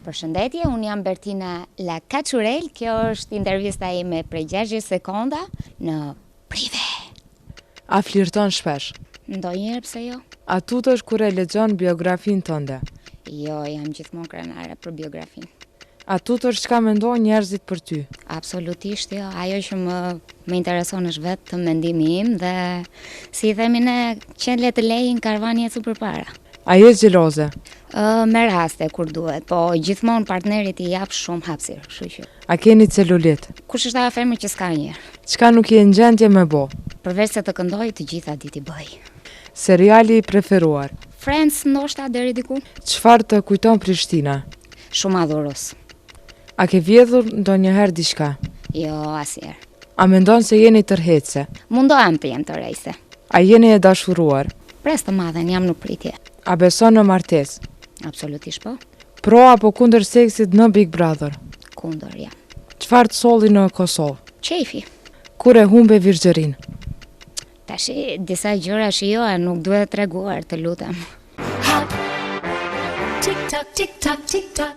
Përshëndetje, unë jam Bertina La Kaçurel. Kjo është intervista ime prej 60 sekonda në Prive. A flirton shpesh? Ndonjëherë, pse jo? A tutesh kur e lexon biografinë tënde? Jo, jam gjithmonë krenare për biografinë. A tutesh çka mendojnë njerëzit për ty? Absolutisht jo. Ajo që më intereson është vetë mendimi im dhe si i themi ne, qenle të lejnë karvani ecë përpara. A je xheloze? Me raste kur duhet, po gjithmonë partnerit i jap shumë hapësirë, kështu që. A keni celulit? Kush është ajo femër që s'ka një? Çka nuk je në gjendje me bo? Përveç se të këndoj, të gjitha ditë i bëj. Seriali i preferuar? Friends ndoshta deri diku? Çfarë të kujton Prishtina? Shumë adhuros. A ke vjedhur ndonjëherë diçka? Jo, asnjëherë. A mendon se jeni tërheqse? Mundohem të jem të rejse. A jeni e dashuruar? Pres të madhen, jam në pritje. A beson në martesë? Absolutisht po. Pro apo kundër seksit në Big Brother? Kundër jam. Çfarë të solli në Kosovë? Qefi. Kur e humbe virgjërin? Tashi, disa gjëra shijohen, nuk duhet treguar, të lutem.